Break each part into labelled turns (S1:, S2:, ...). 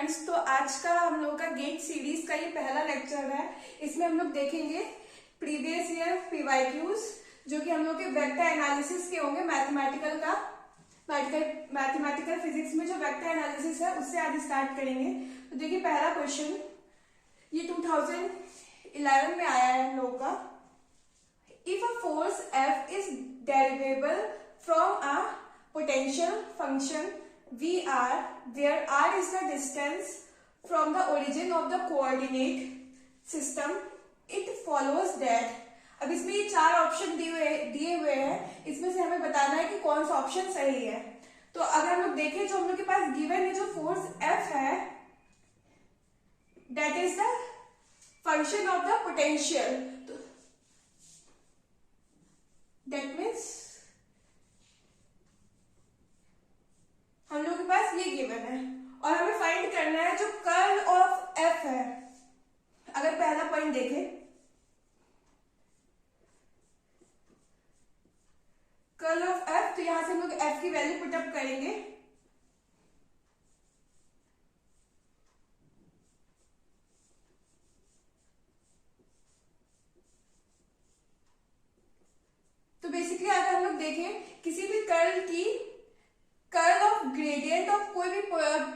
S1: Friends, तो आज का हम लोग का गेट सीरीज का ये पहला लेक्चर है। इसमें हम लोग देखेंगे प्रीवियस ईयर पीवाईक्यूज, जो कि हम लोग के वेक्टर एनालिसिस के होंगे। मैथमेटिकल फिजिक्स में जो वेक्टर एनालिसिस है उससे आज स्टार्ट करेंगे। तो देखिए पहला क्वेश्चन, ये 2011 में आया है हम लोग का। If a force F is derivable from a potential function VR, where R is the distance from the origin of the coordinate system, it follows that। अब इसमें ये चार ऑप्शन दिए हुए हैं, इसमें से हमें बताना है कि कौन सा ऑप्शन सही है। तो अगर हम लोग देखें, जो हम लोग के पास गिवन है, जो फोर्स F है, that is the function of the potential। तो that means हम लोग के पास ये गिवन है और हमें फाइंड करना है जो कर्ल ऑफ एफ है। अगर पहला पॉइंट देखें, कर्ल ऑफ एफ, तो यहां से हम लोग एफ की वैल्यू पुटअप करेंगे। तो बेसिकली अगर हम लोग देखें, किसी भी कर्ल ऑफ ग्रेडियंट ऑफ कोई भी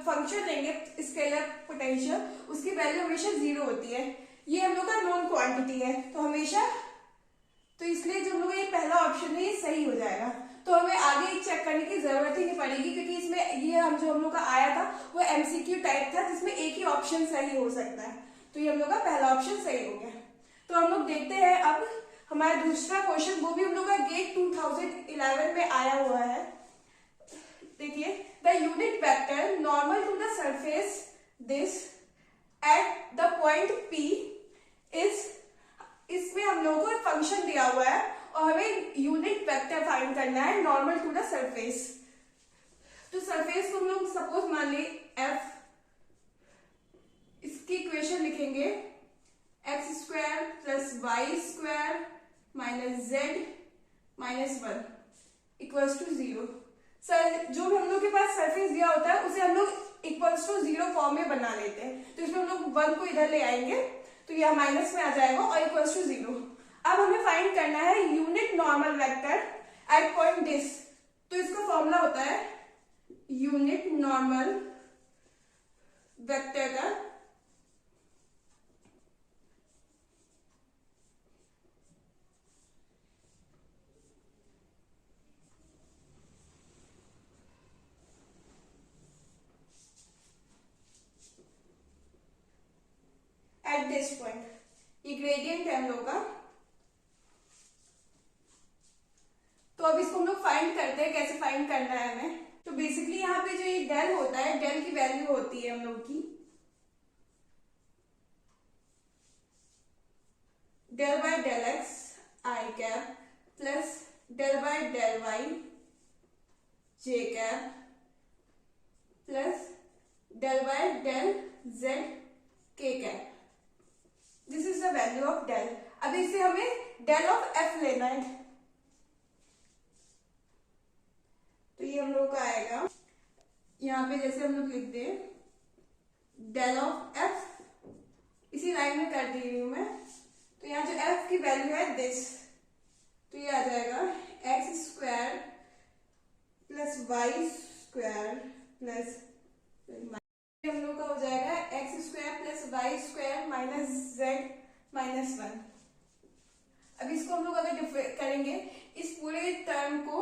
S1: फंक्शन लेंगे स्केलर पोटेंशियल, उसकी वैल्यू हमेशा 0 होती है। ये हम लोग का नॉन क्वांटिटी है, तो हमेशा, तो इसलिए जो हम लोग ये पहला ऑप्शन है ये सही हो जाएगा। तो हमें आगे चेक करने की जरूरत ही नहीं पड़ेगी, क्योंकि इसमें ये हम लोग का आया था वो MCQ टाइप था, जिसमें एक ही ऑप्शन सही हो सकता है। तो ये हम लोग का पहला ऑप्शन सही हो गया। तो हम लोग देखते हैं अब हमारा दूसरा क्वेश्चन, वो भी हम लोग का गेट 2011 में आया हुआ है। देखिए, the unit vector normal to the surface this at the point P is, इसमें हम लोगों को फंक्शन दिया हुआ है और हमें यूनिट वेक्टर फाइंड करना है नॉर्मल टू द सरफेस। तो सरफेस को हम लोग सपोज मान ली F, इसकी इक्वेशन लिखेंगे x² + y² - z - 1 equals to 0। Sir, जो भी हम लोग के पास सरफेस दिया होता है उसे हम लोग इक्वल्स टू 0 फॉर्म में बना लेते हैं। तो इसमें हम लोग 1 को इधर ले आएंगे तो यह माइनस में आ जाएगा और इक्वल्स टू 0। अब हमें फाइंड करना है unit normal vector eight point this. तो इसका फॉर्मूला होता है यूनिट नॉर्मल वेक्टर का एट दिस पॉइंट, ये ग्रेडियंट है हम लोग का। तो अब इसको हम लोग फाइंड करते हैं, कैसे फाइंड करना है हमें। तो बेसिकली यहाँ पे जो ये डेल होता है, डेल की वैल्यू होती है हम लोग की del by del x i cap plus del by del Y J cap plus del by del Z के cap. This is the value of del. अब इसे हमें डेल ऑफ एफ लेना है। तो ये हम लोग का आएगा, यहाँ पे जैसे हम लोग लिख दें डेल ऑफ एफ, इसी लाइन में कर दी रही हूं मैं। तो यहाँ जो एफ की वैल्यू है दिस, तो ये आ जाएगा x² + y² प्लस हम लोग का हो जाएगा x² + y² - z - 1। अब इसको हम लोग अगर करेंगे, इस पूरे टर्म को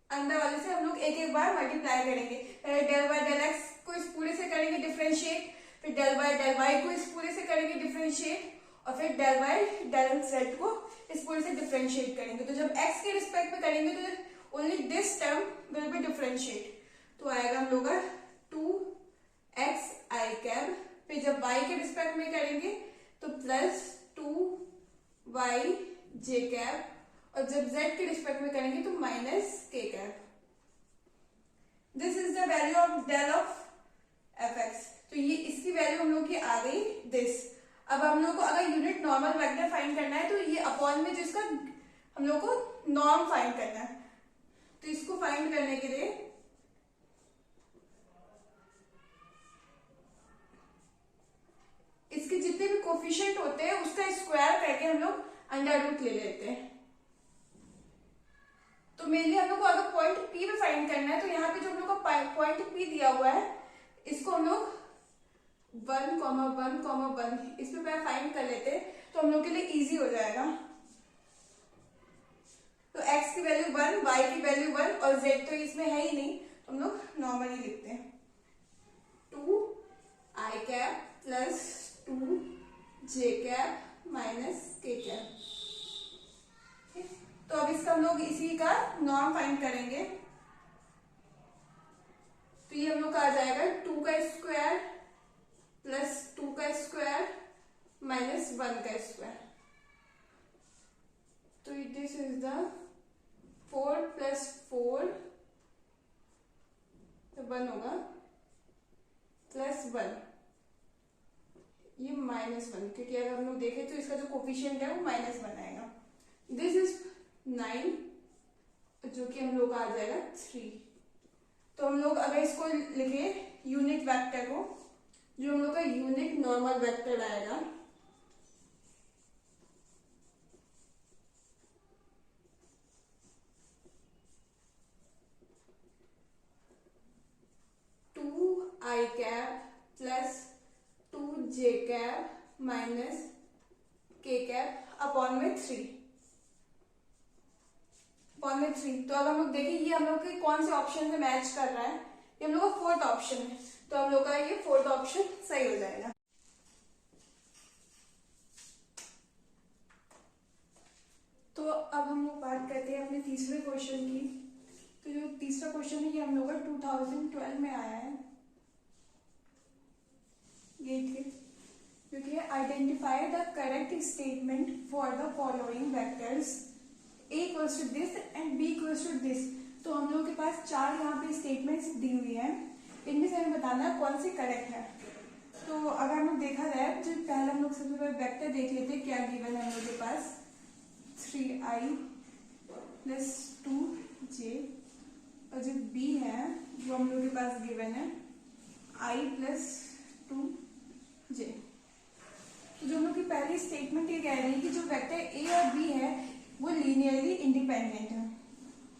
S1: अंदर वाले से हम लोग एक एक बार मल्टीप्लाई करेंगे। पहले डेल बाय डेल एक्स को इस पूरे से करेंगे डिफरेंशिएट, फिर डेल बाय डेल वाई को इस पूरे से करेंगे डिफरेंशिएट, और फिर डेल बाय डेल जेड को इस पूरे से डिफरेंशिएट करेंगे। तो जब एक्स के रिस्पेक्ट में करेंगे तो only this term will be differentiate. तो आएगा हम लोग 2x आई कैप, फिर जब y के रिस्पेक्ट में करेंगे तो प्लस 2y जे कैप, और जब z के रिस्पेक्ट में करेंगे तो minus k cap. This is the value of del of fx। तो ये इसकी वैल्यू हम लोग की आ गई दिस। अब हम लोग को अगर यूनिट नॉर्मल वेक्टर फाइंड करना है तो ये अपॉन में जो इसका हम लोग को नॉर्म फाइंड करना है। तो इसको फाइंड करने के लिए इसके जितने भी कोफिशिएंट होते हैं उसका स्क्वायर करके हम लोग अंडर रूट ले लेते हैं। तो मेनली हम लोग को अगर पॉइंट पी पे फाइंड करना है तो यहाँ पे जो हम लोग का पॉइंट पी दिया हुआ है इसको हम लोग 1,1,1 इस पे फाइंड कर लेते हैं तो हम लोग के लिए इजी हो जाएगा। तो x की वैल्यू 1, y की वैल्यू 1 और z तो इसमें है ही नहीं तो हम लोग नॉर्मली लिखते हैं 2i cap plus 2j cap minus k cap. तो अब इसका हम लोग इसी का नॉर्म फाइंड करेंगे। तो ये हम लोग का आ जाएगा 2 का स्क्वायर प्लस 2 का स्क्वायर माइनस 1 का स्क्वायर। तो दिस इज द 4 प्लस 4 तो 1 होगा प्लस 1 ये -1 क्योंकि अगर हम लोग देखें तो इसका जो कोफिशिएंट है वो -1 आएगा। दिस इज 9 जो कि हम लोग का आ जाएगा 3। तो हम लोग अगर इसको लिखे यूनिट वेक्टर को जो हम लोग का यूनिट नॉर्मल वेक्टर आएगा i cap plus 2j cap minus k cap upon में 3 अपॉन में 3। तो अगर हम लोग देखें ये हम लोग के कौन से ऑप्शन से मैच कर रहा है, ये हम लोग का फोर्थ ऑप्शन है तो हम लोग का ये फोर्थ ऑप्शन सही हो जाएगा। तो अब हम लोग बात करते हैं अपने तीसरे क्वेश्चन की। तो जो तीसरा क्वेश्चन है ये हम लोग का 2012 में आया है गेट के, क्योंकि identify the correct statement for the following vectors a equals to this and b equals to this. तो हम लोग के पास 4 यहाँ पे स्टेटमेंट्स दी हुई है, इनमें से हमें बताना है कौन सी करेक्ट है। तो अगर हम लोग देखा जाए तो पहले हम लोग सबसे पहले वेक्टर देख लेते हैं क्या गिवन है हम लोग के पास 3i प्लस 2j और जो b है वो हम लोग के पास गिवन है i प्लस 2j। तो जो हम लोग की पहली स्टेटमेंट ये कह रही है कि जो वेक्टर a और b है वो लीनियरली इंडिपेंडेंट है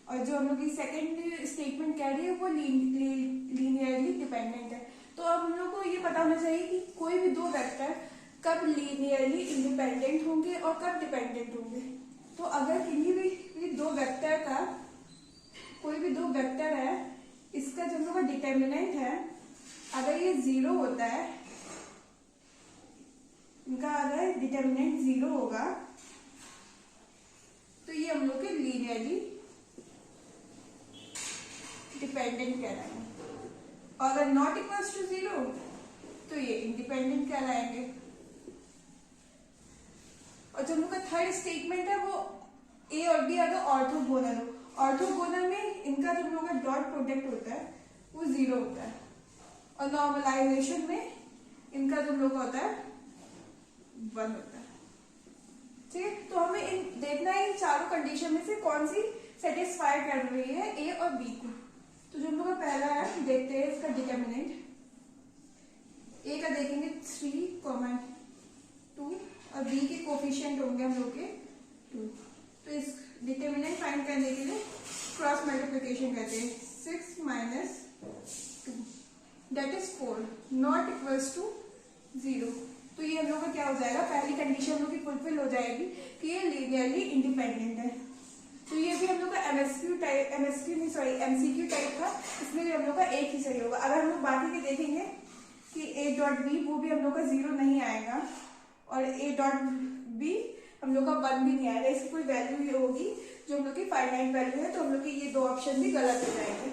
S1: और जो हम लोग की सेकेंड स्टेटमेंट कह रही है वो लीनियरली डिपेंडेंट है। तो अब हम लोग को ये पता होना चाहिए कि कोई भी दो वेक्टर कब लीनियरली इंडिपेंडेंट होंगे और कब डिपेंडेंट होंगे। तो अगर किन्हीं भी दो वेक्टर का कोई भी दो वेक्टर है इसका जो हम लोग का डिटर्मिनेंट है अगर ये 0 होता है, इनका अगर डिटर्मिनेंट 0 होगा तो ये हम लोग के लीनियरली डिपेंडेंट कहलाएंगे और अगर नॉट इक्वल्स टू 0 तो ये इंडिपेंडेंट कहलाएंगे। और जो हम लोग का थर्ड स्टेटमेंट है वो ए और बी अगर ऑर्थोगोनल हो, ऑर्थोगोनल में इनका जो हम लोग का डॉट प्रोडक्ट होता है वो 0 होता है और नॉर्मलाइजेशन में इनका जो हम लोग का होता है 1 होता है। ठीक है, तो हमें देखना है इन चारों कंडीशन में से कौन सी सेटिस्फाई कर रही है ए और बी को। तो जो हम लोग का पहला है देखते हैं इसका डिटर्मिनेंट। ए का देखेंगे 3,2 और बी के कोफिशिएंट होंगे हम लोग के 2। तो इस डिटर्मिनेंट फाइंड करने के लिए क्रॉस मल्टीप्लिकेशन करते हैं 6 minus 2 that is 4 not equals to 0। तो ये हम लोग का क्या हो जाएगा, पहली कंडीशन हम लोग की फुलफिल हो जाएगी कि ये लीनियरली इंडिपेंडेंट है। तो ये भी हम लोग का एमसीक्यू टाइप था, इसमें भी हम लोग का एक ही सही होगा। अगर हम लोग बाकी के देखेंगे कि a डॉट बी वो भी हम लोग का 0 नहीं आएगा और a डॉट बी हम लोग का 1 भी नहीं आएगा, इसकी कोई वैल्यू ये होगी जो हम लोग की फाइनाइट वैल्यू है। तो हम लोग के ये दो ऑप्शन भी गलत हो जाएंगे।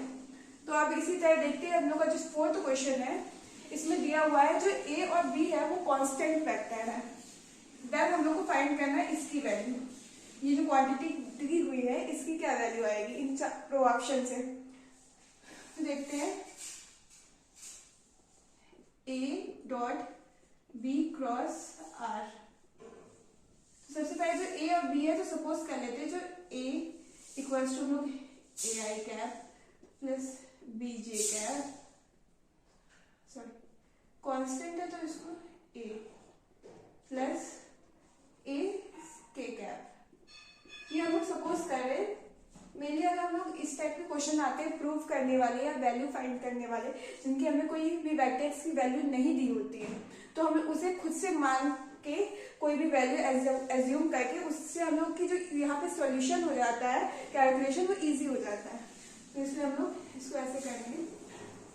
S1: तो अब इसी तरह देखते हैं हम लोग का जो फोर्थ क्वेश्चन है इसमें दिया हुआ है जो a और b है वो कांस्टेंट वेक्टर है, देन हम लोग को फाइंड करना है इसकी वैल्यू। ये जो क्वांटिटी दी हुई है इसकी क्या वैल्यू आएगी इन चारों ऑप्शन से। तो देखते हैं a dot b cross r। सबसे पहले जो a और b है तो सपोज कर लेते हैं जो a इक्वल्स टू हम लोग a i cap plus b j cap, sorry constant है तो इसको ए प्लस ए के कैप। ये हम लोग सपोज कर रहे हैं मेनली अगर हम लोग इस टाइप के क्वेश्चन आते हैं प्रूव करने वाले या वैल्यू फाइंड करने वाले जिनकी हमें कोई भी वेक्टर्स की वैल्यू नहीं दी होती है, तो हम उसे खुद से मान के कोई भी वैल्यू एज्यूम करके उससे हम लोग की जो यहाँ पे सॉल्यूशन हो जाता है कैलकुलेशन वो इजी हो जाता है। तो इसलिए हम लोग इसको ऐसे करेंगे,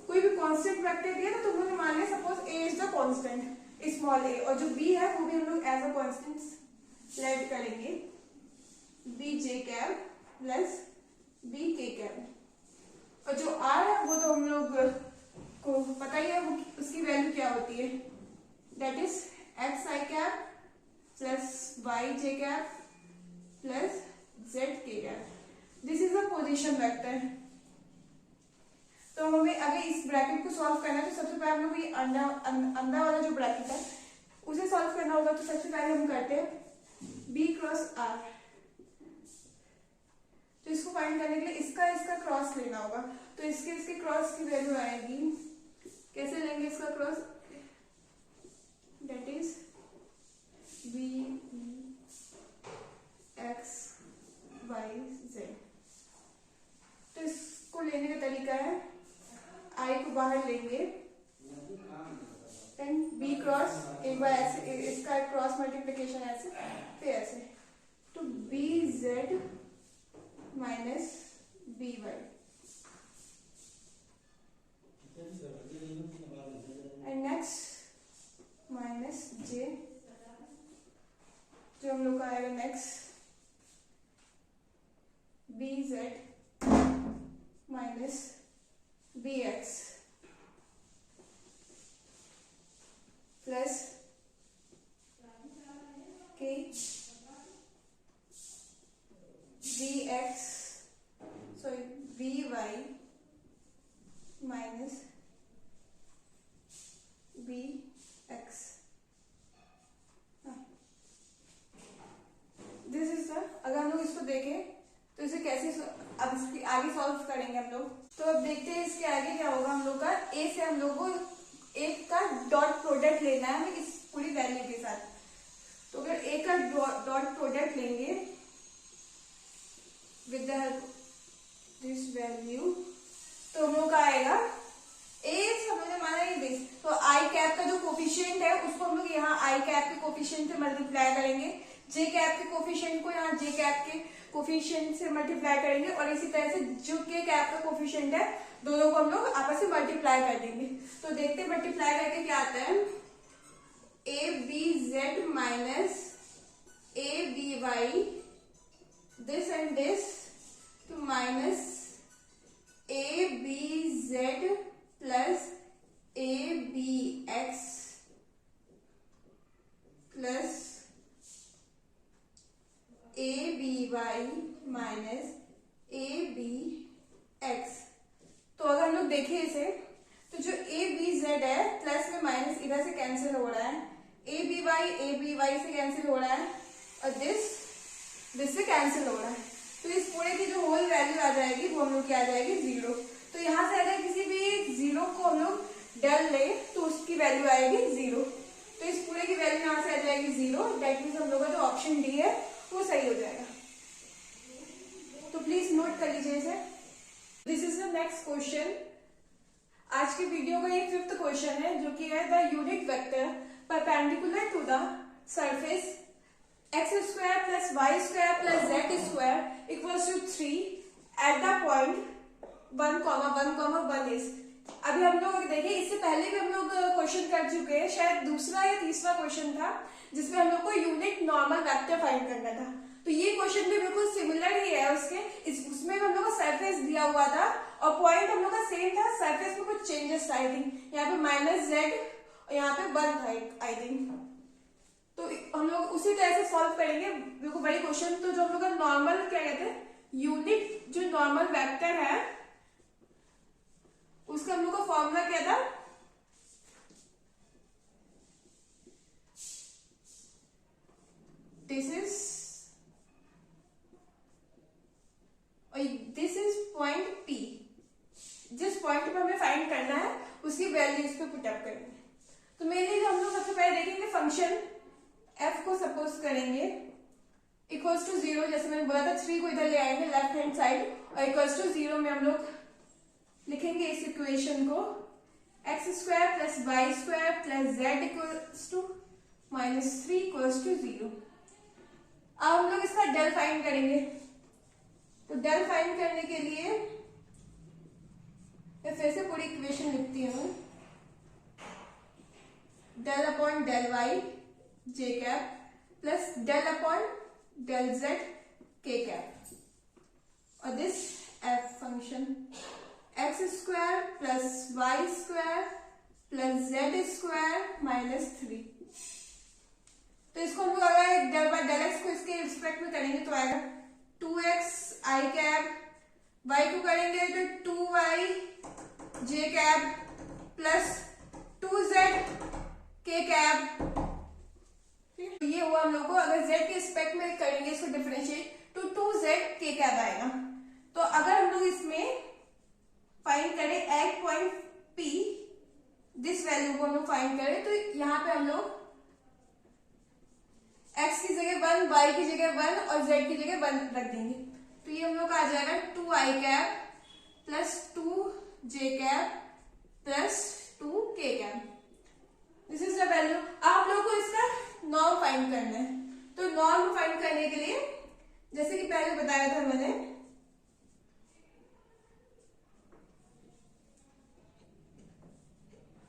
S1: कोई भी कांस्टेंट वेक्टर दिया तो तुम लोग मान लें suppose a is the constant small a, और जो बी है वो भी हम लोग एज अ कांस्टेंट लेट करेंगे b j cap plus b k cap, और जो आर है वो तो हम लोग को पता ही है वो उसकी वैल्यू क्या होती है, that is x i cap plus y J cap plus z के cap. This is a position vector. तो हमें अगर इस ब्रैकेट को सॉल्व करना है तो सबसे पहले हम लोग ये अंदर वाला जो ब्रैकेट है उसे सॉल्व करना होगा। तो सबसे पहले हम करते हैं बी क्रॉस आर। तो इसको फाइंड करने के लिए इसका क्रॉस लेना होगा। तो इसके क्रॉस की वैल्यू आएगी, कैसे लेंगे इसका cross, that is B X Y Z. तो इसको लेने का तरीका है आई को बाहर लेंगे एंड बी क्रॉस एक बार ऐसे इसका क्रॉस मल्टीप्लिकेशन ऐसे फिर ऐसे, तो b Z minus b y and next minus j, जो हम लोग का आएगा next b Z minus b x plus k b x sorry b Y minus b x. This is the, अगर हम लोग इसको देखें तो इसे कैसे अब इसकी आगे सॉल्व करेंगे हम लोग। तो अब देखते हैं इसके आगे क्या होगा। हम लोग का ए से हम लोग को एक का डॉट प्रोडक्ट लेना है हमें इस पूरी वैल्यू के साथ। तो अगर ए का डॉट प्रोडक्ट लेंगे with the help this value, तो हम लोग का आएगा ए समझ माना ही दिस, तो आई कैप का जो कोफिशिएंट है उसको हम लोग यहाँ आई कैप के कोफिशिएंट से मल्टीप्लाई करेंगे, जे कैप के कोफिशिएंट को यहाँ जे कैप के कोफिशिएंट से मल्टीप्लाई करेंगे, और इसी तरह से जो के कैप का कोफिशिएंट है दोनों को हम लोग आपस में मल्टीप्लाई कर देंगे। तो देखते हैं मल्टीप्लाई करके क्या आता है, A B Z minus A B Y this and this, तो minus A B Z plus A B x plus A B Y minus A B X. तो अगर हम लोग देखें इसे तो जो ए बी जेड है प्लस में माइनस इधर से कैंसिल हो रहा है, ए बी वाई से कैंसिल हो रहा है, और दिस से कैंसिल हो रहा है। तो इस पूरे की जो होल वैल्यू आ जाएगी वो हम लोग की आ जाएगी 0। तो यहाँ से अगर किसी भी 0 को हम लोग डल ले तो उसकी वैल्यू आएगी 0। तो इस पूरे की वैल्यू यहाँ से आ जाएगी 0। दैट मीन्स हम लोग का जो ऑप्शन डी है वो सही हो जाएगा। तो प्लीज नोट कर लीजिए इसे। This is the next question. आज के वीडियो का ये 5th क्वेश्चन है जो कि है the unit vector perpendicular to the surface X square plus Y square plus Z square equals to 3 at the point 1,1,1 is. अभी हम लोग देखें इससे पहले भी हम लोग क्वेश्चन कर चुके हैं, शायद दूसरा या तीसरा क्वेश्चन था जिसमें हम लोग को यूनिट नॉर्मल वेक्टर फाइंड करना था। तो ये क्वेश्चन भी बिल्कुल सिमिलर ही है उसके, उसमें हम लोग को सरफेस दिया हुआ था और पॉइंट हम लोग का सेम था, सरफेस में कुछ चेंजेस था आई थिंक, यहाँ पे माइनस जेड और यहाँ पे 1 था आई थिंक। तो हम लोग उसी तरह से सॉल्व करेंगे बिल्कुल बड़ी क्वेश्चन। तो जो हम लोग का नॉर्मल क्या कहते हैं यूनिट जो नॉर्मल वेक्टर है उसका हम लोग का फॉर्मूला क्या था, दिस इज पॉइंट पे हमें फाइंड करना है उसकी वैल्यू इस पे पुटअप करेंगे। तो मेनली जो हम लोग सबसे पहले देखेंगे फंक्शन f को सपोज करेंगे इक्वल्स टू 0, जैसे मैंने बोला था 3 को इधर ले आएंगे लेफ्ट हैंड साइड और इक्वल्स टू 0 में हम लोग लिखेंगे इस इक्वेशन को x square plus Y square plus Z equals to -3 equals to 0। अब हम लोग इसका डेल फाइंड करेंगे। तो डेल फाइंड करने के लिए मैं फिर से पूरी इक्वेशन लिखती हूँ, डेल अपॉन डेल वाई जे cap plus del upon del Z के कैप और this F function X square plus Y square plus Z square -3। तो इसको हम लोग अगर डेल बाय डेल एक्स को इसके रिस्पेक्ट में करेंगे तो आएगा 2x आई कैप, y को करेंगे तो 2y जे कैप प्लस 2z के कैप। तो ये हुआ हम लोग को, अगर z के रिस्पेक्ट में करेंगे इसको डिफरेंशिएट तो 2z के कैप आएगा। तो अगर हम लोग इसमें फाइंड करें at point P, this value को हम लोग फाइंड करें तो यहाँ पे हम लोग x की जगह 1, y की जगह 1 और z की जगह 1 रख देंगे। तो ये हम लोग का आ जाएगा 2i cap plus 2j cap plus 2k cap. This is the value. आप लोगों को इसका नॉर्म फाइंड करना है। तो नॉर्म फाइंड करने के लिए जैसे कि पहले बताया था मैंने,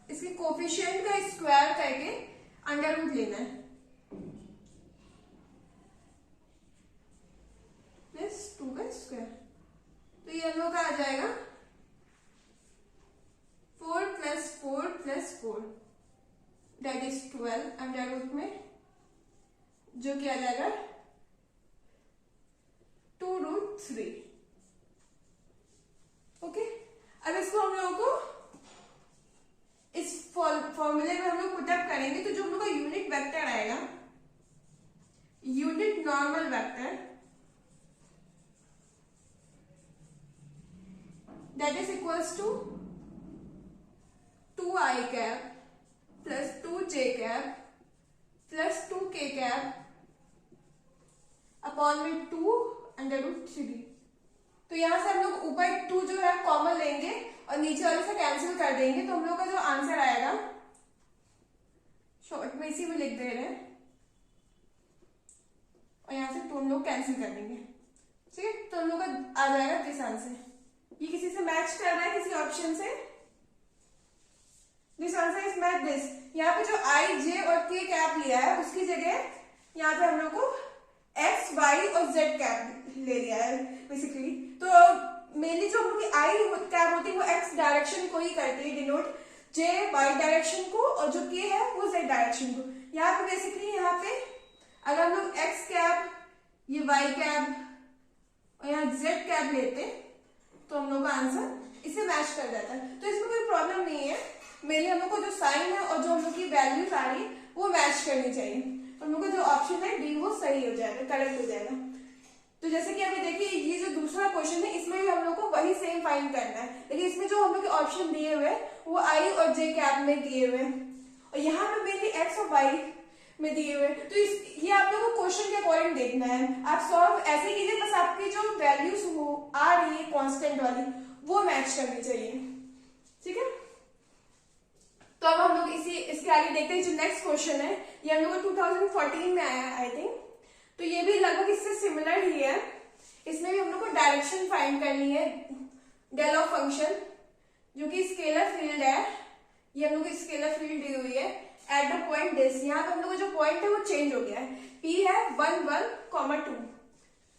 S1: इसके कोफिशिएंट का स्क्वायर करके अंडर रूट लेना है प्लस 2 का स्क्वायर। तो ये हम लोग का आ जाएगा 4 plus 4 plus 4 that is 12 under root में, जो कि आ जाएगा 2√3। ओके, अब इसको हम लोगों को इस फॉर्मूले में हम लोग पुटअप करेंगे तो जो हम लोग का यूनिट वेक्टर आएगा, unit normal vector, that is equals to 2i cap plus 2j cap plus 2k cap upon में 2 अंडर रूट 3। तो यहां से हम लोग ऊपर 2 जो है कॉमन लेंगे और नीचे वाले से कैंसिल कर देंगे। तो हम लोग का जो आंसर आएगा, शॉर्ट में इसी में लिख दे रहे हैं और यहां से 2 हम लोग कैंसिल कर देंगे। ठीक है, तो हम लोग का आ जाएगा दिस आंसर। ये किसी से मैच कर रहा है, किसी ऑप्शन से? This answer is match this. यहाँ पे जो आई जे और के कैप लिया है उसकी जगह यहाँ पे हम लोग को एक्स वाई और जेड कैप ले लिया है बेसिकली। तो मेनली जो हम लोग की आई कैप होती है वो एक्स डायरेक्शन को ही करती है डिनोट, जे वाई डायरेक्शन को और जो के है वो जेड डायरेक्शन को। यहाँ पे बेसिकली यहाँ पे अगर हम लोग एक्स कैप, ये वाई कैप और यहाँ जेड कैप लेते तो हम लोग का आंसर इसे मैच कर जाता है। तो इसमें कोई प्रॉब्लम नहीं है। मेरे हम लोग को जो साइन है और जो हम लोग की वैल्यूज आ रही वो मैच करनी चाहिए। तो हम लोग का जो ऑप्शन है डी वो सही हो जाएगा, करेक्ट हो जाएगा। तो जैसे कि अभी देखिए ये जो दूसरा क्वेश्चन है इसमें भी हम लोग को वही सेम फाइंड करना है, लेकिन इसमें जो हम लोग के ऑप्शन दिए हुए वो आई और जे कैप में दिए हुए और यहाँ पे मेनली एक्स और वाई में दिए हुए। तो ये आप लोगों को क्वेश्चन के अकॉर्डिंग देखना है। आप सॉल्व ऐसे कीजिए बस आपकी जो वैल्यूज आ रही है कांस्टेंट वाली वो मैच करनी चाहिए। ठीक है, तो अब हम लोग इसके आगे देखते हैं। जो नेक्स्ट क्वेश्चन है ये हम लोग को 2014 में आया है आई थिंक। तो ये भी लगभग इससे सिमिलर ही है। इसमें भी हम लोग को डायरेक्शन फाइंड करनी है डेल ऑफ फंक्शन, जो कि स्केलर फील्ड है। ये हम लोग को स्केलर फील्ड दी हुई है एट द पॉइंट दिस। यहाँ पे हम लोग जो पॉइंट है वो चेंज हो गया है, P है 1 1, 2।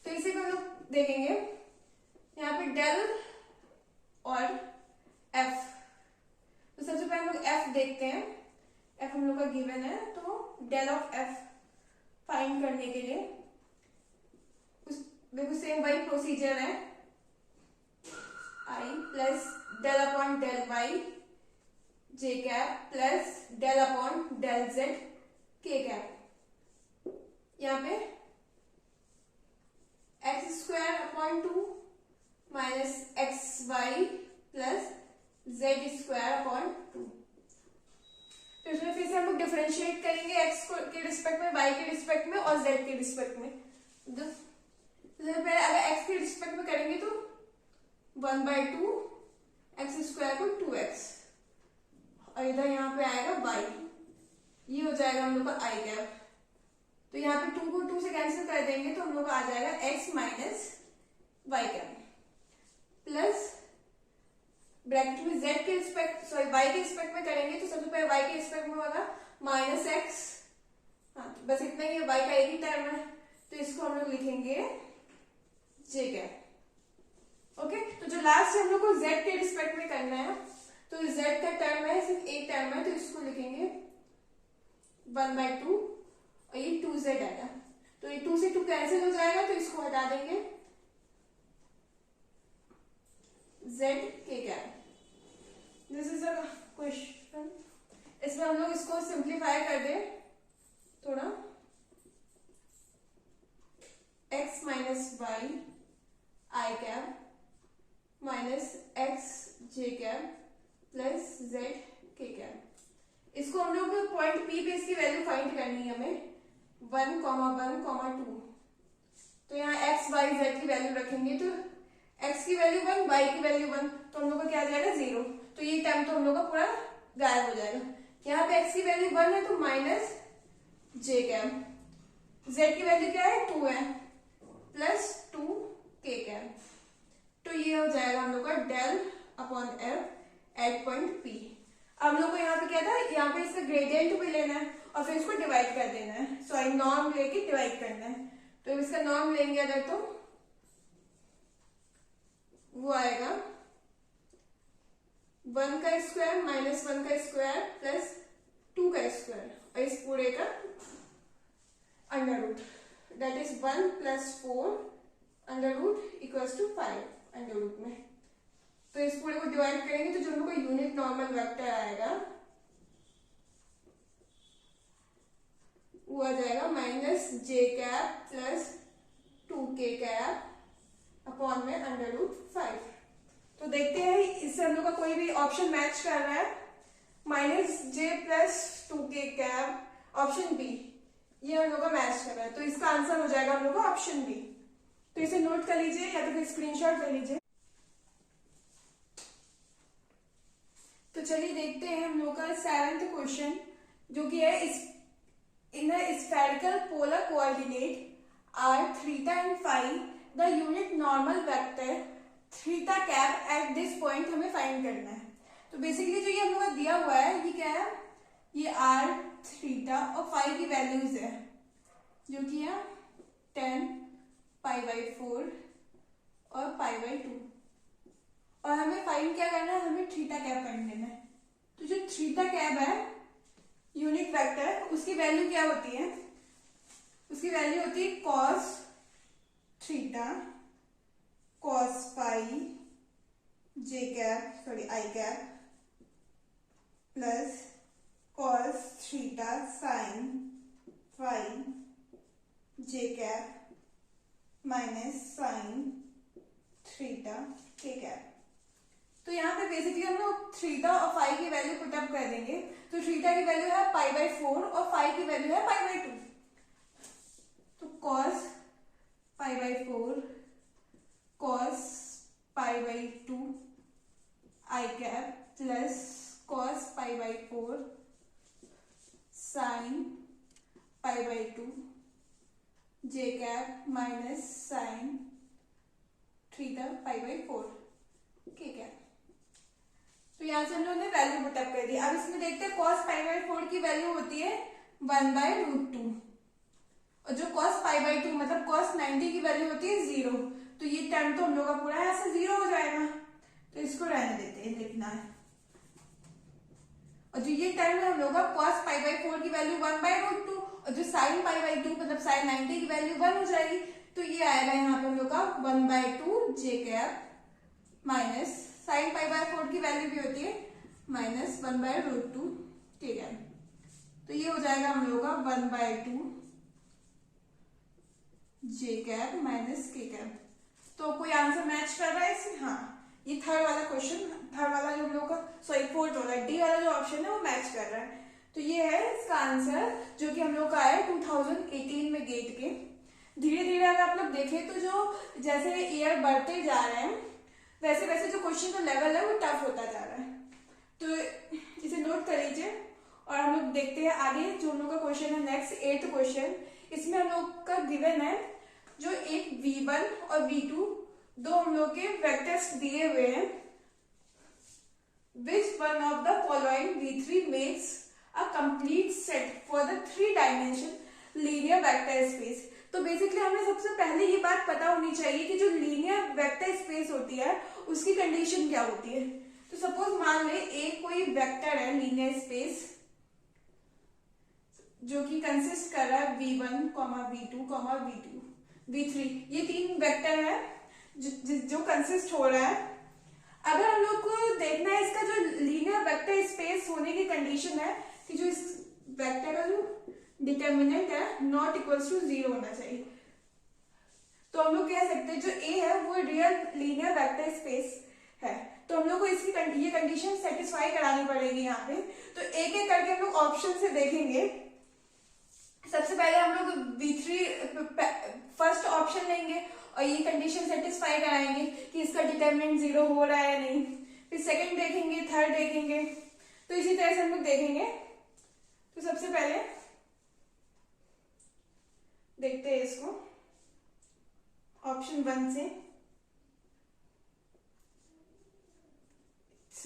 S1: तो इसे भी हम लोग देखेंगे यहाँ पे डेल और F। तो सबसे पहले हम लोग F देखते हैं। F हम लोग का गिवन है, तो डेल ऑफ F फाइंड करने के लिए बिल्कुल सेम वही प्रोसीजर है, I plus del upon del Y J cap plus del upon del Z के कैप। यहाँ पे X square upon 2 minus X Y plus Z square upon 2। तो इसमें फिर से हम लोग डिफरेंशिएट करेंगे एक्स के रिस्पेक्ट में, वाई के रिस्पेक्ट में और जेड के रिस्पेक्ट में। पहले अगर एक्स के रिस्पेक्ट में करेंगे तो 1/2 एक्स स्क्वायर को 2x, और इधर यहाँ पे आएगा y, ये हो जाएगा हम लोग का आई कैप। तो यहाँ पे 2 को 2 से कैंसिल कर देंगे तो हम लोग आ जाएगा x minus Y cap, plus bracket में z के रिस्पेक्ट y के रिस्पेक्ट में करेंगे तो सबसे पहले y के रिस्पेक्ट में होगा माइनस एक्स। हाँ, तो बस इतना ही है, y का एक ही टर्म है तो इसको हम लोग लिखेंगे j कैप। ओके, तो जो लास्ट है हम लोग को z के रिस्पेक्ट में करना है, तो z का टर्म है, सिर्फ एक टर्म है, तो इसको लिखेंगे 1/2 और ये 2z आएगा। तो ये 2 से 2 कैंसिल हो जाएगा तो इसको हटा देंगे, z k cap. This is a question. इसमें हम लोग इसको सिंप्लीफाई कर दे थोड़ा, x माइनस वाई आई कैप माइनस एक्स जे कैप प्लस जेड के कैप। इसको हम लोग पॉइंट P पे इसकी वैल्यू फाइंड करनी है हमें, 1, 1, 2। तो यहाँ x, y, z की वैल्यू रखेंगे तो x की वैल्यू 1, y की वैल्यू 1, तो हम लोग का क्या आ जाएगा 0। तो ये टर्म तो हम लोग का पूरा गायब हो जाएगा। यहाँ पे x की वैल्यू 1 है तो माइनस j कैप, z की वैल्यू क्या है 2 है, प्लस 2 k कैप। तो ये हो जाएगा हम लोग का del upon F at point P। अब हम लोग को यहाँ पे क्या था, यहाँ पे इसका ग्रेडियंट भी लेना है और फिर इसको डिवाइड कर देना है, सॉरी नॉर्म लेके डिवाइड करना है। तो इसका नॉर्म लेंगे अगर तो वो आएगा 1 का स्क्वायर माइनस 1 का स्क्वायर प्लस 2 का स्क्वायर और इस पूरे का under root, that is 1 + 4 under root equals to 5 under root में। तो इस पूरे को डिवाइड करेंगे तो जो हम लोग को यूनिट नॉर्मल वेक्टर आएगा वो आ जाएगा minus j cap plus 2k cap upon में अंडर रूट 5। तो देखते हैं इससे हम लोग का कोई भी ऑप्शन मैच कर रहा है, minus j plus 2k cap option B, ये हम लोग का मैच कर रहा है, तो इसका आंसर हो जाएगा हम लोग का ऑप्शन बी। तो इसे नोट कर लीजिए या तो फिर स्क्रीनशॉट कर लीजिए। तो चलिए देखते हैं हम लोग का 7th क्वेश्चन, जो कि है in spherical polar coordinate r theta and phi the unit normal vector theta cap at this point हमें फाइंड करना है। तो बेसिकली जो ये हम लोग का दिया हुआ है ये क्या है, ये आर, थीटा और फाई की वैल्यूज है, जो कि है 10 π/4 और π/2, और हमें फाइंड क्या करना है, हमें थीटा कैप फाइंड करना है। तो जो थीटा कैप है यूनिट वेक्टर, उसकी वैल्यू क्या होती है, उसकी वैल्यू होती है cos theta cos phi j cap sorry I cap plus cos theta sin phi j cap minus sin theta k cap. तो यहाँ पे बेसिकली हम लोग थीटा और फाई की वैल्यू पुटअप कर देंगे। तो थीटा की वैल्यू है π/4 और फाई की वैल्यू है π/2। तो cos π/4 cos π/2 I cap plus cos π/4 sin π/2 j cap minus sin theta π/4 k cap. तो यहाँ से हम लोगों ने वैल्यू पुटअप कर दी। अब इसमें देखते हैं cos π/4 की वैल्यू होती है 1/√2 और जो cos π/2 मतलब cos 90 की वैल्यू होती है 0। तो ये टर्म तो हम लोग का पूरा ऐसे 0 हो जाएगा, तो इसको रहने देते हैं, लिखना है। और जो ये टर्म है हम लोग का cos π/4 की वैल्यू 1/√2 और जो sin π/2 मतलब sin 90 की वैल्यू 1 हो जाएगी। तो ये आएगा यहाँ पे हम लोग का 1/2 j कैप माइनस sin π/4 की वैल्यू भी होती है माइनस 1/√2 k कैप। तो ये हो जाएगा हम लोग का 1/2 j cap minus k cap. तो कोई आंसर मैच कर रहा है इसमें? हाँ, ये थर्ड वाला क्वेश्चन, थर्ड वाला जो हम लोग का वो मैच कर रहा है। तो ये है इसका आंसर जो कि हम लोग का है 2018 में गेट के। धीरे धीरे अगर आप लोग देखें तो जो जैसे ईयर बढ़ते जा रहे हैं वैसे वैसे जो क्वेश्चन का लेवल है वो टफ होता जा रहा है। तो इसे नोट कर लीजिए और हम लोग देखते हैं आगे जो हम लोग का क्वेश्चन है नेक्स्ट 8th क्वेश्चन। इसमें हम लोग का गिवन है जो एक v1 और v2 दो हम लोग के वेक्टर्स दिए हुए हैं। Which one of the following v3 makes a complete set for the 3 dimension linear vector space. तो बेसिकली हमें सबसे पहले ये बात पता होनी चाहिए कि जो लीनियर वेक्टर स्पेस होती है उसकी कंडीशन क्या होती है। तो सपोज मान ले एक कोई वेक्टर है लीनियर स्पेस जो कि कंसिस्ट कर रहा है v1, v2, v2, v3, ये 3 वेक्टर है जो कंसिस्ट हो रहा है। अगर हम लोग को देखना है इसका जो लीनियर वेक्टर स्पेस होने की कंडीशन है कि जो इस वेक्टर का जो डिटर्मिनेंट है नॉट इक्वल्स टू 0 होना चाहिए। तो हम लोग कह सकते हैं जो ए है वो रियल लीनियर वेक्टर स्पेस है। तो हम लोग को इसकी ये कंडीशन सेटिस्फाई करानी पड़ेगी यहाँ पे। तो एक एक करके हम लोग ऑप्शन से देखेंगे। सबसे पहले हम लोग v3 फर्स्ट ऑप्शन लेंगे और ये कंडीशन सेटिस्फाई कराएंगे कि इसका डिटरमिनेंट 0 हो रहा है या नहीं। फिर सेकंड देखेंगे, थर्ड देखेंगे, तो इसी तरह से हम लोग देखेंगे। तो सबसे पहले देखते हैं इसको ऑप्शन 1 से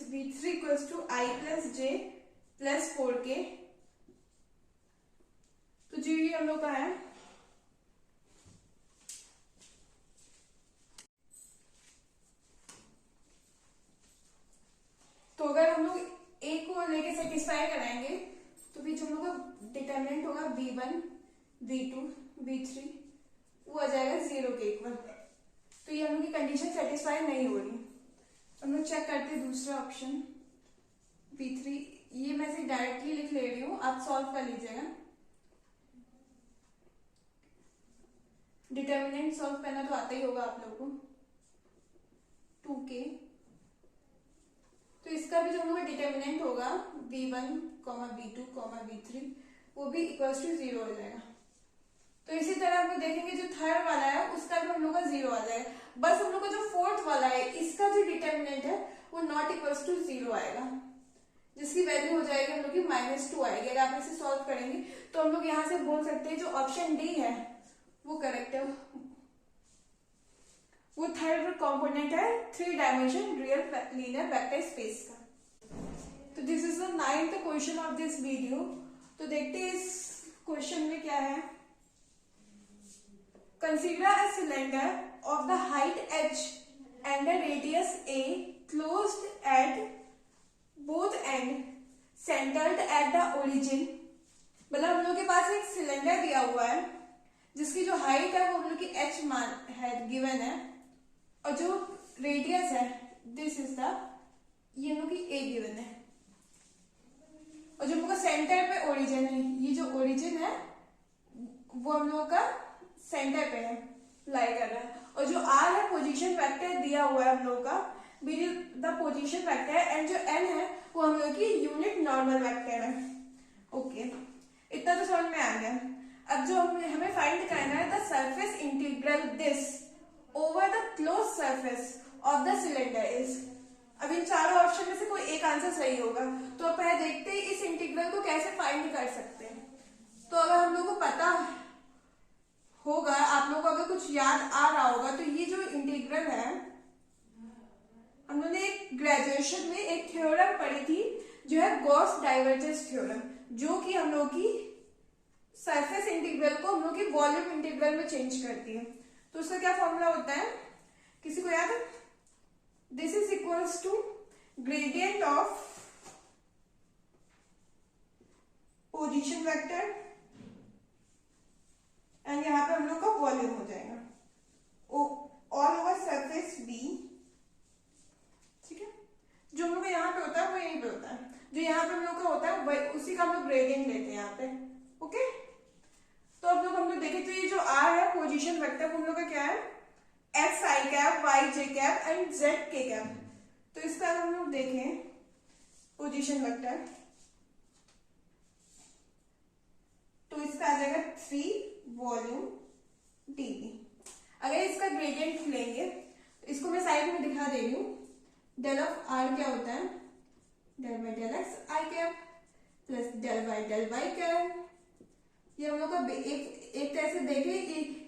S1: v3 equals to i plus j plus 4k। तो जी ये हम लोग का है। तो अगर हम लोग ए को लेके सेटिस्फाई कराएंगे तो फिर हम लोग का डिटरमिनेंट होगा v1, v2, v3 वो आ जाएगा 0 के इक्वल। तो ये हम लोग की कंडीशन सेटिस्फाई नहीं हो रही। हम लोग चेक करते हैं दूसरा ऑप्शन v3। ये मैं से डायरेक्टली लिख ले रही हूँ, आप सॉल्व कर लीजिएगा। डिटर्मिनेंट सॉल्व करना तो आता ही होगा आप लोगों को। 2k तो इसका भी जो हम लोग का डिटर्मिनेंट होगा v1, v2, v3 वो भी इक्वल्स टू 0 हो जाएगा। तो इसी तरह हम लोग देखेंगे जो थर्ड वाला है उसका भी हम लोग का 0 आ जाएगा। बस हम लोग का जो फोर्थ वाला है इसका जो डिटर्मिनेंट है वो नॉट इक्वल्स टू 0 आएगा, जिसकी वैल्यू हो जाएगी हम लोग की -2 आएगी। अगर आप इसे सॉल्व करेंगे तो हम लोग यहाँ से बोल सकते हैं जो ऑप्शन डी है वो करेक्ट है। वो थर्ड कंपोनेंट है 3 dimension real linear vector space का। तो this is the 9th question of this video. तो देखते हैं इस क्वेश्चन में क्या है। Consider a cylinder of the height h and the radius a closed at both end centered at the origin। मतलब हम लोग के पास एक सिलेंडर दिया हुआ है जिसकी जो हाइट है वो हम लोग की h मान है गिवन है और जो रेडियस है दिस इज द ये हम लोग की a गिवन है और जो हम लोग का सेंटर पे ओरिजिन है ये जो ओरिजिन है वो हम लोग का सेंटर पे है लाई कर रहा है और जो r है पोजीशन वेक्टर दिया हुआ है हम लोग का be the position vector and जो n है वो हम लोग की यूनिट नॉर्मल वेक्टर है। ओके इतना तो समझ में आ गया। अब जो हमें फाइंड करना है the surface integral this over the close surface of the cylinder is. अब इन चारों ऑप्शन में से कोई एक आंसर सही होगा। तो अब पहले देखते हैं इस इंटीग्रल को कैसे फाइंड कर सकते हैं। तो अगर हम लोग को पता होगा, आप लोगों को अगर कुछ याद आ रहा होगा तो ये जो इंटीग्रल है हम लोगों ने एक ग्रेजुएशन में एक थ्योरम पढ़ी थी जो है गॉस डाइवर्जेंस थ्योरम, जो कि हम लोग की सरफेस इंटीग्रल को हम लोग की वॉल्यूम इंटीग्रल में चेंज करती है। तो उसका क्या फॉर्मूला होता है, किसी को याद है? This is equals to gradient of position vector and यहाँ पे हम लोग का वॉल्यूम हो जाएगा ऑल ओवर सरफेस बी। ठीक है, जो हम लोग का यहाँ पे होता है वो यहीं पे होता है, जो यहाँ पे हम लोग का होता है वही उसी का हम लोग ग्रेडियंट लेते हैं यहाँ पे। ओके तो अब हम लोग देखें तो ये जो आर है पोजीशन वेक्टर हम लोग का क्या है x i cap y J cap and z के कैप। तो इसका हम लोग देखें position vector H3 volume dV। अगर इसका ग्रेडियंट लेंगे तो इसको मैं साइड में दिखा दे रही हूँ। डेल ऑफ R क्या होता है, del by del x i cap plus del y cap. ये हम लोग का एक तरह से देखें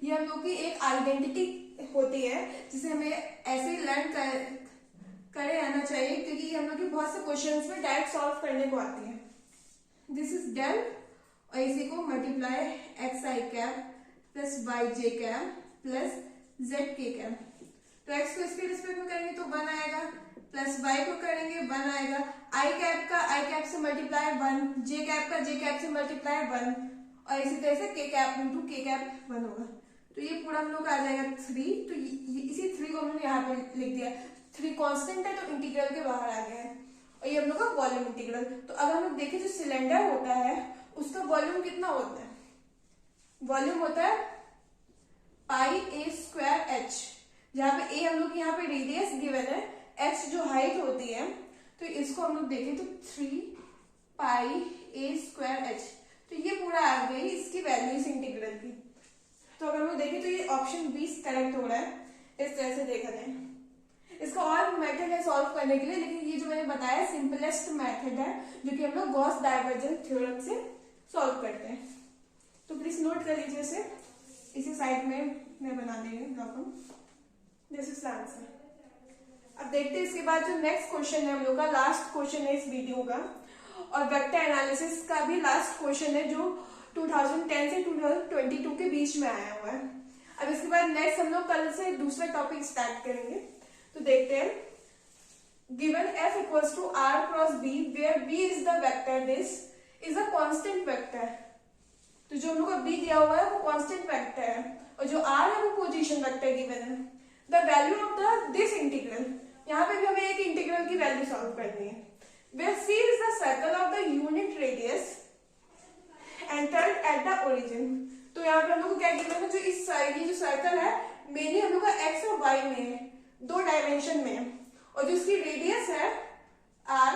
S1: ये हम लोग की एक आइडेंटिटी होती है जिसे हमें ऐसे लर्न करे आना चाहिए, क्योंकि ये हम लोग की बहुत से क्वेश्चंस में डायरेक्ट सॉल्व करने को आती है। दिस इज डेल और इसी को multiply x i cap plus y J cap plus z के कैप। तो एक्स को इसके रिस्पेक्ट में करेंगे तो 1 आएगा, प्लस वाई को करेंगे 1 आएगा, आई कैप का आई कैप से मल्टीप्लाई 1, जे कैप का जे कैप से मल्टीप्लाई 1 और इसी तरह से के कैप इंटू के कैप 1 होगा। तो ये पूरा हम लोग आ जाएगा 3। तो इसी 3 को हमने यहाँ पे लिख दिया। 3 कांस्टेंट है तो इंटीग्रल के बाहर आ गया है और ये हम लोग का वॉल्यूम इंटीग्रल। तो अगर हम लोग देखें जो सिलेंडर होता है उसका वॉल्यूम कितना होता है, वॉल्यूम होता है पाई ए स्क्वायर एच, जहाँ पे ए हम लोग यहाँ पे रेडियस गिवन है, एच जो हाइट होती है। तो इसको हम लोग देखें तो 3 पाई ए स्क्वायर एच। तो ये पूरा आ गई इसकी वैल्यू इस इंटीग्रल की। तो अगर हम लोग देखें तो ये ऑप्शन 20 करेक्ट हो रहा है। इस तरह से देखा जाए इसका और मेथड है सॉल्व करने के लिए, लेकिन ये जो मैंने बताया सिंपलेस्ट मेथड है जो कि हम लोग गॉस डाइवर्जेंस थ्योरम से सॉल्व करते हैं। तो प्लीज नोट कर लीजिए इसे, इसी साइड में मैं बना दे रही हूँ ब्लॉक। This is answer. अब देखते हैं इसके बाद जो नेक्स्ट क्वेश्चन है हम लोग का, लास्ट क्वेश्चन है इस वीडियो का और वेक्टर एनालिसिस का भी लास्ट क्वेश्चन है जो 2010 से 2022 के बीच में आया हुआ है। अब इसके बाद नेक्स्ट हम लोग कल से दूसरा टॉपिक स्टार्ट करेंगे। तो देखते हैं, given f equals to r cross b where b is the vector, this is a constant vector. तो जो हम लोग का b दिया हुआ है वो कांस्टेंट वेक्टर है और जो r है वो पोजीशन वेक्टर गिवन है। The value of the this integral, यहाँ पे भी हमें एक इंटीग्रल की वैल्यू सॉल्व करनी है। Where c is the circle of the unit radius entered at the origin. तो यहाँ पे हम लोग को क्या गिवन है, जो इस ये जो सर्कल है मेनली हम लोग का x और y में है, 2 डायमेंशन में है, और जो इसकी रेडियस है r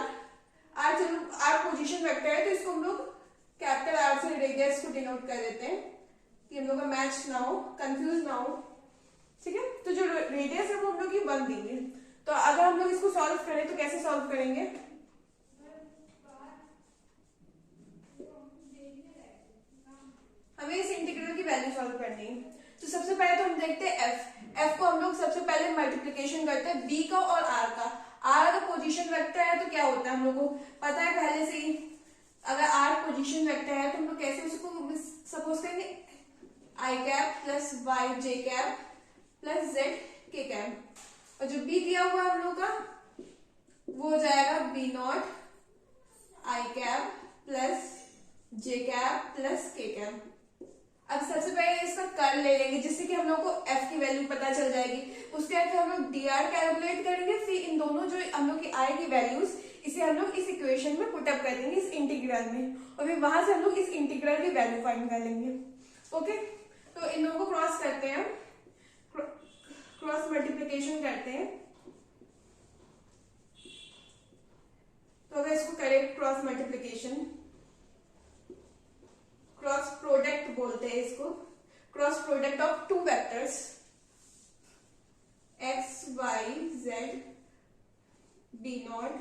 S1: पोजीशन वेक्टर है तो इसको हम लोग कैपिटल R से रेडियस को डिनोट कर देते हैं कि हम लोग का मैच ना हो, कंफ्यूज ना हो। ठीक है, तो जो रेडियस है वो हम लोग की 1 दी है। तो अगर हम लोग इसको सॉल्व करें तो कैसे सॉल्व करेंगे, हमें इस इंटीग्रल की वैल्यू सॉल्व करनी है। तो सबसे पहले तो हम देखते हैं f को हम लोग सबसे पहले मल्टीप्लिकेशन करते हैं b का और r का। r अगर पोजीशन वेक्टर है तो क्या होता है हम लोग को पता है पहले से ही। अगर r पोजीशन वेक्टर है तो हम लोग कैसे उसको सपोज करेंगे i cap plus y j cap plus z k cap, और जो b दिया हुआ है हम लोग का वो हो जाएगा b not i cap plus j cap plus k cap. अब सबसे पहले इसका कर्ल ले लेंगे जिससे कि हम लोग को f की वैल्यू पता चल जाएगी। उसके बाद हम लोग dr कैलकुलेट करेंगे, फिर इन दोनों जो हम लोग की आएगी वैल्यूज इसे हम लोग इस इक्वेशन में पुट अप कर देंगे इस इंटीग्रल में, और फिर वहां से हम लोग इस इंटीग्रल की वैल्यू फाइंड कर लेंगे। ओके, तो इन दोनों को क्रॉस करते हैं, क्रॉस मल्टीप्लीकेशन करते हैं। तो अगर इसको करें क्रॉस मल्टीप्लीकेशन, क्रॉस प्रोडक्ट बोलते हैं इसको, cross product of 2 vectors x y z b not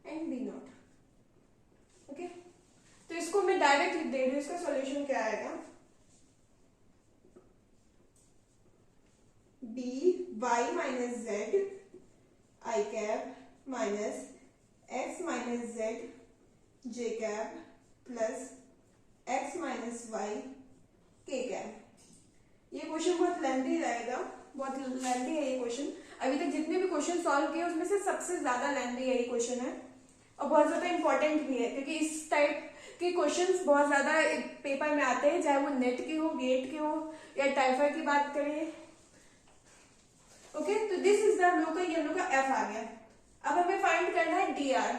S1: and b not. Okay, तो इसको मैं डायरेक्ट लिख दे रही हूँ, इसका सॉल्यूशन क्या आएगा, b y minus z i cap minus x minus z j cap plus x minus y k cap. ये क्वेश्चन बहुत लेंथी रहेगा, बहुत लेंथी है ये क्वेश्चन। अभी तक जितने भी क्वेश्चन सॉल्व किए उसमें से सबसे ज्यादा लेंथी है ये क्वेश्चन है और बहुत ज्यादा इंपॉर्टेंट भी है, क्योंकि इस टाइप के क्वेश्चंस बहुत ज्यादा पेपर में आते हैं, चाहे वो नेट के हो, गेट के हो या टाइफर की बात करें। ओके, तो दिस इज द हम लोग का, ये हम लोग का f आ गया। अब हमें फाइंड करना है dr।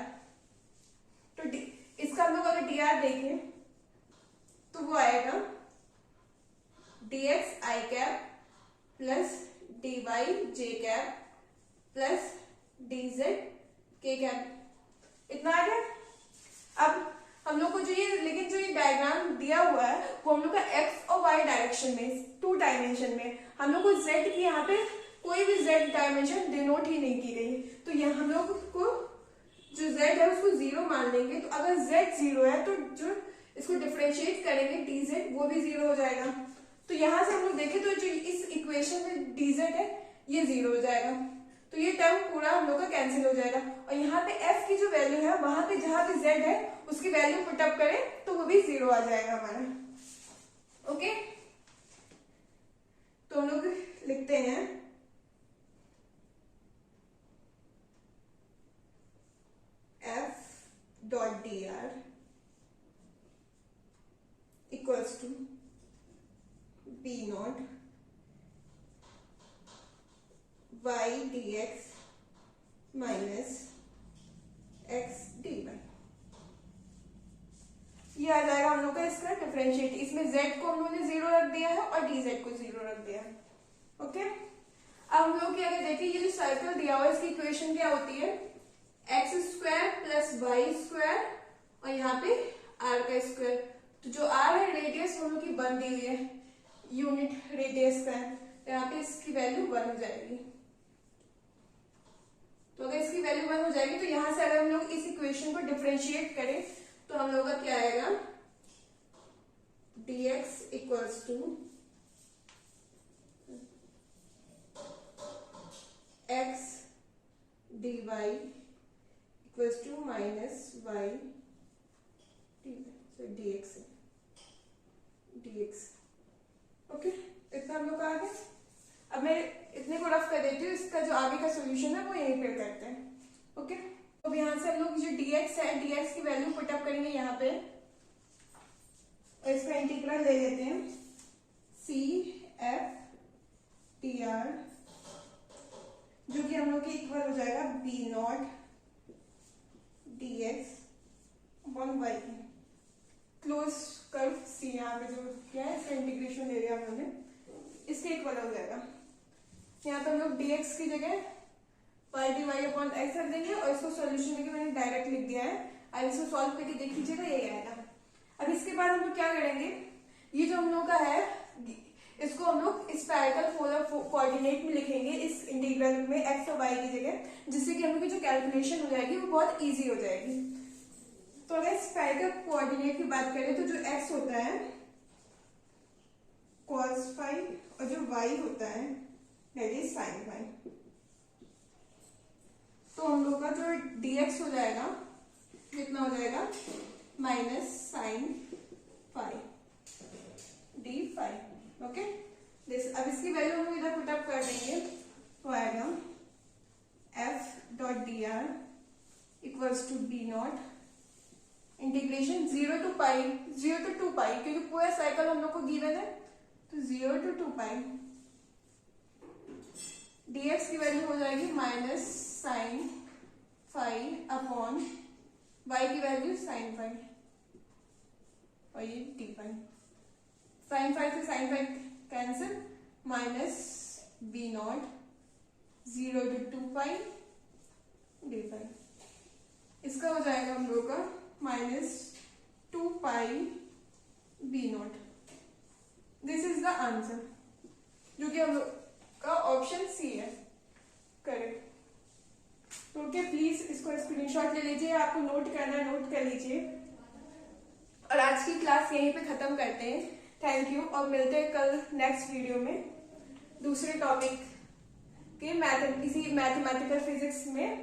S1: तो इसका हम लोग अगर dr देखें तो वो आएगा dx i cap plus dy j cap plus dz k cap. इतना आ गया। अब हम लोग को जो ये लेकिन जो ये डायग्राम दिया हुआ है वो हम लोग का एक्स और वाई डायरेक्शन में, 2 डायमेंशन में। हम लोग को जेड की यहाँ पे कोई भी जेड डायमेंशन डिनोट ही नहीं की गई, तो यहाँ हम लोग को जो जेड है उसको 0 मान लेंगे। तो अगर जेड 0 है तो जो इसको डिफरेंशिएट करेंगे dz वो भी 0 हो जाएगा। तो यहाँ से हम लोग देखें तो जो इस इक्वेशन में dz है ये 0 हो जाएगा, तो ये टर्म पूरा हम लोग का कैंसिल हो जाएगा। और यहाँ पे f की जो वैल्यू है वहां पे जहां पे z है उसकी वैल्यू पुटअप करें तो वो भी 0 आ जाएगा हमारा। ओके, तो हम लोग लिखते हैं f dot dr equals to b nought y dx minus x dy। ये आ जाएगा हम लोग का इसका डिफरेंशिएट। इसमें z को हम लोगों ने 0 रख दिया है और dz को 0 रख दिया है। ओके, अब हम लोग अगर देखें ये जो सर्कल दिया हुआ है इसकी इक्वेशन क्या होती है, x square plus Y square और यहाँ पे r का स्क्वायर। तो जो r है रेडियस हम लोग की बन दी हुई है, यूनिट रेडियस का है, तो यहाँ पे इसकी वैल्यू 1 हो जाएगी। तो अगर इसकी वैल्यू 1 हो जाएगी तो यहां से अगर हम लोग इस इक्वेशन को डिफरेंशिएट करें तो हम लोग का क्या आएगा, dx equals to x dy equals to minus y dx dx। Okay, इतना हम लोग का आ गया। अब मैं इतने को रफ कर देती हूँ, इसका जो आगे का सॉल्यूशन है वो यहीं पे करते हैं। ओके, तो यहाँ से हम लोग जो dx है dx की वैल्यू पुटअप करेंगे यहाँ पे और इसका इंटीग्रल ले लेते हैं c f dr जो कि हम लोग के इक्वल हो जाएगा b not dx upon y। Close curve c यहाँ पे जो क्या है इसका इंटीग्रेशन ले लिया हम लोगों ने, इसके इक्वल हो जाएगा। यहाँ पे हम लोग dx की जगह y dy अपॉन x रख देंगे और इसको सॉल्यूशन लेके मैंने डायरेक्ट लिख दिया है। अब इसको सॉल्व करके देख लीजिएगा यही आएगा। अब इसके बाद हम लोग क्या करेंगे, ये जो हम लोग का है इसको हम लोग स्फेरिकल पोलर कोऑर्डिनेट में लिखेंगे इस इंटीग्रल में x और y की जगह, जिससे कि हम लोग की जो कैलकुलेशन हो जाएगी वो बहुत ईजी हो जाएगी। तो अगर स्फेरिकल कोऑर्डिनेट की बात करें तो जो x होता है cos फाई और जो y होता है दैट इज साइन फाई। तो हम लोग का जो dx हो जाएगा कितना हो जाएगा, minus sine phi d phi. Okay, अब इसकी वैल्यू हम लोग इधर पुटअप कर देंगे तो आएगा f dot d r equals to b nought integration 0 to pi 0 to 2 pi, क्योंकि पूरा साइकिल हम लोग को गिवन है तो 0 to 2 पाई dx की वैल्यू हो जाएगी minus sine phi upon y की वैल्यू साइन फाई और ये डी फाई। साइन फाई से sine phi cancel, minus b nought 0 to 2 pi d phi. इसका हो जाएगा हम लोग का minus 2 pi b nought. This is the answer, जो कि हम लोग का ऑप्शन सी है करेक्ट। तो ओके, प्लीज इसको स्क्रीनशॉट ले लीजिए, आपको नोट करना है नोट कर लीजिए। और आज की क्लास यहीं पे खत्म करते हैं। थैंक यू, और मिलते हैं कल नेक्स्ट वीडियो में दूसरे टॉपिक के इसी मैथमेटिकल फिजिक्स में।